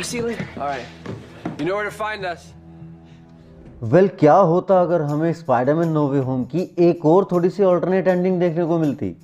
I'll see you later. All right. You know where to find us. क्या होता अगर हमें स्पाइडरमैन नो वे home की एक और थोड़ी सी ऑल्टरनेट एंडिंग देखने को मिलती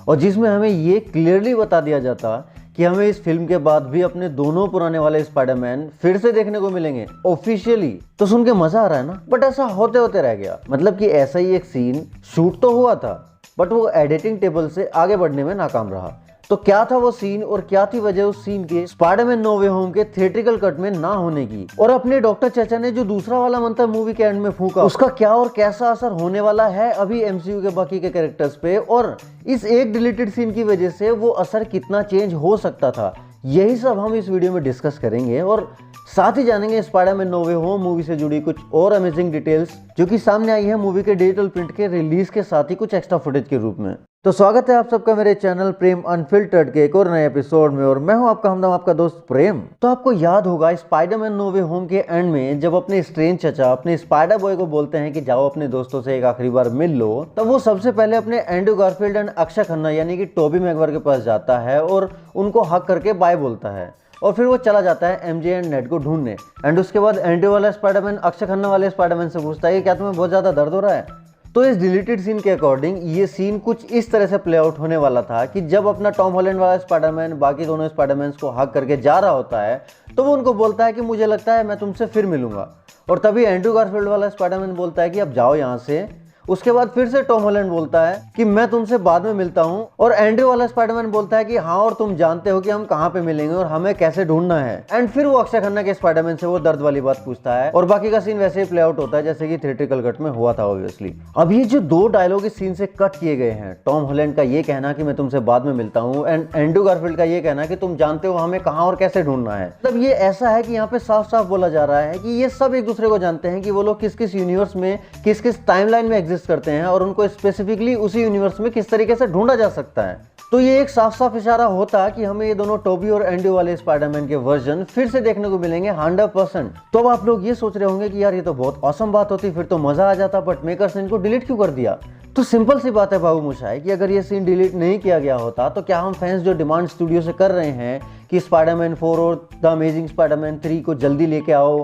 और जिसमें हमें ये क्लियरली बता दिया जाता कि हमें इस फिल्म के बाद भी अपने दोनों पुराने वाले स्पाइडरमैन फिर से देखने को मिलेंगे ऑफिशियली। तो सुन के मजा आ रहा है ना, बट ऐसा होते होते रह गया। मतलब कि ऐसा ही एक सीन शूट तो हुआ था बट वो एडिटिंग टेबल से आगे बढ़ने में नाकाम रहा। तो क्या था वो सीन और क्या थी वजह उस सीन के स्पाइडरमैन नो वे होम के थिएट्रिकल कट में ना होने की, और अपने डॉक्टर चाचा ने जो दूसरा वाला मंत्र मूवी के एंड में फूंका उसका क्या और कैसा असर होने वाला है अभी एमसीयू के बाकी के कैरेक्टर्स पे, और इस एक डिलीटेड सीन की वजह से वो असर कितना चेंज हो सकता था, यही सब हम इस वीडियो में डिस्कस करेंगे। और साथ ही जानेंगे स्पाइडरमैन नो वे होम मूवी से जुड़ी कुछ और अमेजिंग डिटेल्स जो कि सामने आई है मूवी के डिजिटल प्रिंट के रिलीज के साथ ही कुछ एक्स्ट्रा फुटेज के रूप में। तो स्वागत है आप सबका मेरे चैनल प्रेम अनफिल्टर्ड के एक और नए एपिसोड में, और मैं हूं आपका हमदम, आपका दोस्त प्रेम। तो आपको याद होगा स्पाइडरमैन नो वे होम के एंड में जब अपने स्ट्रेंज चचा अपने स्पाइडर बॉय को बोलते हैं कि जाओ अपने दोस्तों से एक आखिरी बार मिल लो, तब वो सबसे पहले अपने Andrew Garfield and Akshay Khanna यानी कि टोबी मैगवायर के पास जाता है और उनको हक करके बाय बोलता है, और फिर वो चला जाता है एमजे एंड नेड को ढूंढने। एंड उसके बाद एंड्रू वाला स्पाइडरमैन अक्षय खन्ना वाले स्पाइडरमैन से पूछता है कि क्या तुम्हें बहुत ज्यादा दर्द हो रहा है। तो इस डिलीटेड सीन के अकॉर्डिंग ये सीन कुछ इस तरह से प्ले आउट होने वाला था कि जब अपना टॉम हॉलैंड वाला स्पाइडरमैन बाकी दोनों स्पाइडरमैन को हक करके जा रहा होता है तो वो उनको बोलता है कि मुझे लगता है मैं तुमसे फिर मिलूंगा, और तभी एंड्रू गारफील्ड वाला स्पाइडरमैन बोलता है कि अब जाओ यहाँ से। उसके बाद फिर से टॉम हॉलैंड बोलता है कि मैं तुमसे बाद में मिलता हूं, और एंड्रू वाला स्पाइडरमैन बोलता है कि हाँ और तुम जानते हो कि हम कहाँ पे मिलेंगे और हमें कैसे ढूंढना है। एंड फिर वो अक्षय खन्ना के स्पाइडरमैन से वो दर्द वाली बात पूछता है, और बाकी का सीन वैसे ही प्ले आउट होता है जैसे कि थिएट्रिकल कट में हुआ था ऑब्वियसली। अब ये जो दो डायलॉग इस सीन से कट किए गए हैं, टॉम हॉलैंड का ये कहना कि मैं तुमसे बाद में मिलता हूँ एंड एंड्रू गारफील्ड का ये कहना कि तुम जानते हो हमें कहाँ और कैसे ढूंढना है, मतलब ये ऐसा है कि यहाँ पे साफ साफ बोला जा रहा है कि ये सब एक दूसरे को जानते हैं कि वो लोग किस किस यूनिवर्स में किस किस टाइमलाइन में एग्जिस्ट करते हैं और को स्पेसिफिकली उसी यूनिवर्स में किस तरीके से ढूंढा जा सकता है। तो ये एक साफ साफ इशारा होता कि हमें ये दोनों टोबी और एंड्रू वाले स्पाइडरमैन के वर्जन फिर से देखने को मिलेंगे 100%। तो अब आप लोग ये सोच रहे होंगे कि यार ये तो बहुत औसम बात होती, फिर तो मजा आ जाता, बट मेकर्स ने इनको डिलीट क्यों कर दिया। तो सिंपल सी बात है बाबू मुशाई कि अगर ये सीन डिलीट नहीं किया गया होता तो क्या हम फैंस जो डिमांड स्टूडियो से कर रहे हैं कि स्पाइडरमैन 4 और द अमेजिंग स्पाइडरमैन 3 को जल्दी लेके आओ,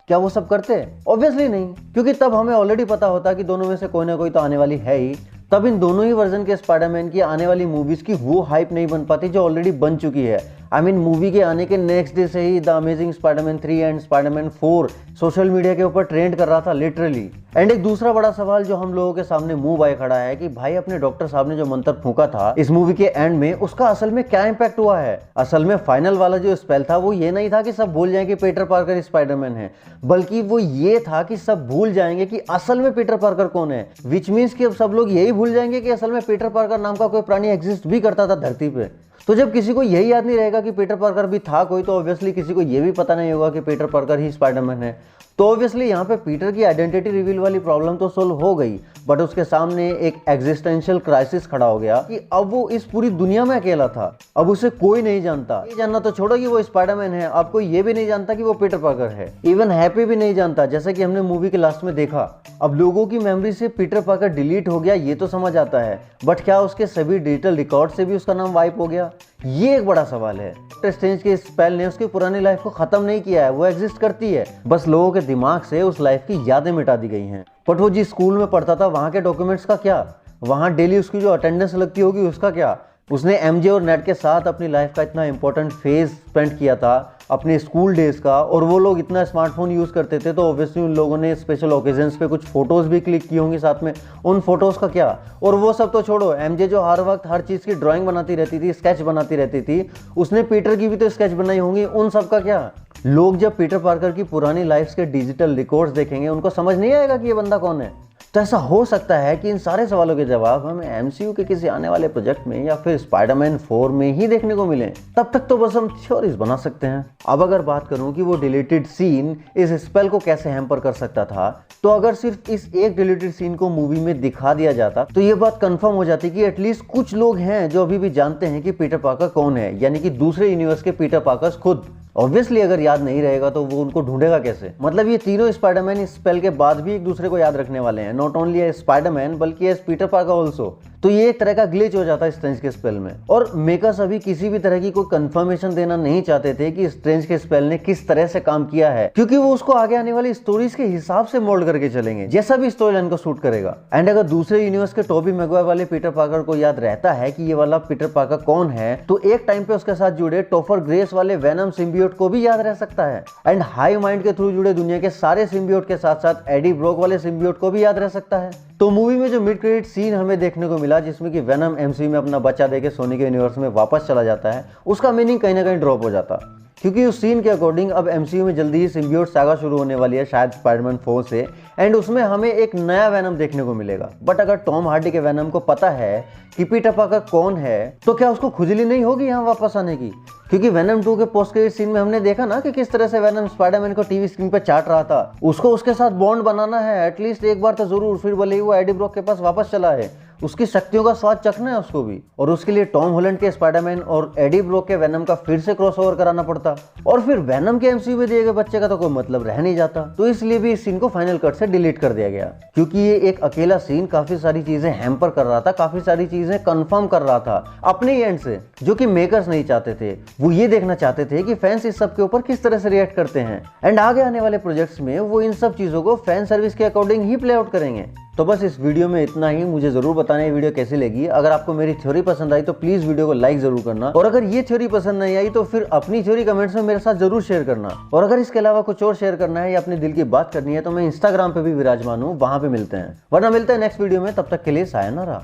क्या वो सब करते? ऑब्वियसली नहीं, क्योंकि तब हमें ऑलरेडी पता होता कि दोनों में से कोई ना कोई तो आने वाली है ही। तब इन दोनों ही वर्जन के स्पाइडरमैन की आने वाली मूवीज की वो हाइप नहीं बन पाती जो ऑलरेडी बन चुकी है। आई मीन मूवी के आने के नेक्स्ट डे से ही the amazing Spiderman 3 and Spiderman 4 social media के ऊपर ट्रेंड कर रहा था लिटरली। एंड एक दूसरा बड़ा सवाल जो हम लोगों के सामने मुंह आए खड़ा है कि भाई अपने डॉक्टर साहब ने जो मंत्र फूंका था इस मूवी के एंड में उसका असल में क्या इंपैक्ट हुआ है। असल में फाइनल वाला जो स्पेल था वो ये नहीं था कि सब भूल जाएं कि पीटर पार्कर स्पाइडरमैन है, बल्कि वो ये था कि सब भूल जाएंगे कि असल में पीटर पार्कर कौन है, विच मीन्स कि अब सब लोग यही भूल जाएंगे कि असल में पीटर पार्कर नाम का कोई प्राणी एग्जिस्ट भी करता था धरती पे। तो जब किसी को यही याद नहीं रहेगा कि पीटर पार्कर भी था कोई, तो ऑब्वियसली किसी को यह भी पता नहीं होगा कि पीटर पार्कर ही स्पाइडरमैन है। तो ऑब्वियसली यहाँ पे पीटर की आइडेंटिटी रिवील वाली प्रॉब्लम तो सोल्व हो गई, बट उसके सामने एक एग्जिस्टेंशियल क्राइसिस खड़ा हो गया कि अब वो इस पूरी दुनिया में अकेला था, अब उसे कोई नहीं जानता। ये जानना तो छोड़ो कि वो स्पाइडरमैन है, अब कोई ये भी नहीं जानता कि वो पीटर पार्कर है, इवन हैप्पी भी नहीं जानता, जैसा कि हमने मूवी के लास्ट में देखा। अब लोगों की मेमोरी से पीटर पार्कर डिलीट हो गया ये तो समझ आता है, बट क्या उसके सभी डिजिटल रिकॉर्ड से भी उसका नाम वाइप हो गया, ये एक बड़ा सवाल है। डॉक्टर स्ट्रेंज के स्पेल ने उसकी पुरानी लाइफ को खत्म नहीं किया है, वो एग्जिस्ट करती है, बस लोगों के दिमाग से उस लाइफ की यादें मिटा दी गई हैं। बट वो जिस स्कूल में पढ़ता था वहां के डॉक्यूमेंट्स का क्या, वहां डेली उसकी जो अटेंडेंस लगती होगी उसका क्या। उसने एमजे और नेट के साथ अपनी लाइफ का इतना इंपॉर्टेंट फेज स्पेंड किया था अपने स्कूल डेज का, और वो लोग इतना स्मार्टफोन यूज करते थे तो ऑब्वियसली उन लोगों ने स्पेशल ओकेजन्स पे कुछ फोटोज भी क्लिक की होंगी साथ में, उन फोटोज का क्या। और वो सब तो छोड़ो, एमजे जो हर वक्त हर चीज की ड्राइंग बनाती रहती थी, स्केच बनाती रहती थी, उसने पीटर की भी तो स्केच बनाई होंगी, उन सब का क्या। लोग जब पीटर पार्कर की पुरानी लाइफ के डिजिटल रिकॉर्ड्स देखेंगे उनको समझ नहीं आएगा कि ये बंदा कौन है। तो ऐसा हो सकता है कि इन सारे सवालों के जवाब हमें एमसीयू के किसी आने वाले प्रोजेक्ट में या फिर स्पाइडरमैन 4 में ही देखने को मिले। तब तक तो बस हम थ्योरीज बना सकते हैं। अब अगर बात करूं कि वो डिलीटेड सीन इस स्पेल को कैसे हैम्पर कर सकता था, तो अगर सिर्फ इस एक डिलीटेड सीन को मूवी में दिखा दिया जाता तो ये बात कंफर्म हो जाती कि एटलीस्ट कुछ लोग हैं जो अभी भी जानते हैं कि पीटर पार्कर कौन है, यानी कि दूसरे यूनिवर्स के पीटर पार्कर खुद। ऑब्वियसली अगर याद नहीं रहेगा तो वो उनको ढूंढेगा कैसे। मतलब ये तीनों स्पाइडरमैन इस स्पेल के बाद भी एक दूसरे को याद रखने वाले हैं, नॉट ओनली एज स्पाइडरमैन बल्कि एज पीटर पार्कर ऑल्सो। तो ये एक तरह का ग्लिच हो जाता है स्ट्रेंज के स्पेल में। और मेकर्स अभी किसी भी तरह की कोई कंफर्मेशन देना नहीं चाहते थे कि स्ट्रेंज के स्पेल ने किस तरह से काम किया है, क्योंकि वो उसको आगे आने वाली स्टोरीज के हिसाब से मोल्ड करके चलेंगे, जैसा भी स्टोरी लाइन को सूट करेगा। एंड अगर दूसरे यूनिवर्स के टोबी मैगवायर वाले पीटर पार्कर को याद रहता है कि ये वाला पीटर पार्कर कौन है, तो एक टाइम पे उसके साथ जुड़े टोफर ग्रेस वाले वेनम सिम्बियोट को भी याद रह सकता है। एंड हाई माइंड के थ्रू जुड़े दुनिया के सारे सिम्बियोट के साथ साथ एडी ब्रॉक वाले सिम्बियोट को भी याद रह सकता है। तो मूवी में जो मिड क्रेडिट सीन हमें देखने को मिला, जिसमें कि वेनम एमसीयू में अपना बच्चा देके सोनी के यूनिवर्स में वापस चला जाता है, उसका मीनिंग कहीं ना कहीं ड्रॉप हो जाता, क्योंकि उस सीन के अकॉर्डिंग अब एमसीयू में जल्दी ही सिम्बियोट सागा शुरू होने वाली है, शायद स्पाइडरमैन 4 से। एंड उसमें हमें एक नया वेनम देखने को मिलेगा। बट अगर टॉम हार्डी के वेनम को पता है कि पीटर पार्कर कौन है, तो क्या उसको खुजली नहीं होगी यहाँ वापस आने की? क्योंकि वेनम 2 के पोस्ट क्रेडिट सीन में हमने देखा ना कि किस तरह से वेनम स्पाइडरमैन को टीवी स्क्रीन पे चाट रहा था। उसको उसके साथ बॉन्ड बनाना है एटलीस्ट एक बार तो जरूर, फिर भले ही वो एडी ब्रॉक के पास वापस चला है, उसकी शक्तियों का स्वाद चखना है उसको भी। और उसके लिए टॉम हॉलैंड के स्पाइडरमैन और एडी ब्रॉक के वेनम का फिर से क्रॉसओवर कराना पड़ता, और फिर वेनम के एमसीयू में दिए गए बच्चे का तो कोई मतलब रह नहीं जाता। तो इसलिए भी इस सीन को फाइनल कट से डिलीट कर दिया गया, क्योंकि ये एक अकेला सीन काफी सारी चीजें हैम्पर कर रहा था, काफी सारी चीजें कंफर्म कर रहा था अपने एंड से, जो कि मेकर्स नहीं चाहते थे। वो ये देखना चाहते थे कि फैंस इस सब के ऊपर किस तरह से रिएक्ट करते हैं, एंड आगे आने वाले प्रोजेक्ट्स में वो इन सब चीजों को फैन सर्विस के अकॉर्डिंग ही प्ले आउट करेंगे। तो बस इस वीडियो में इतना ही। मुझे जरूर बताना ये वीडियो कैसी लगी। अगर आपको मेरी थ्योरी पसंद आई तो प्लीज वीडियो को लाइक जरूर करना, और अगर ये थ्योरी पसंद नहीं आई तो फिर अपनी थ्योरी कमेंट्स में मेरे साथ जरूर शेयर करना। और अगर इसके अलावा कुछ और शेयर करना है या अपने दिल की बात करनी है तो मैं इंस्टाग्राम पे भी विराजमान हूँ, वहां पे मिलते हैं। वरना मिलते हैं नेक्स्ट वीडियो में, तब तक के लिए सायनारा।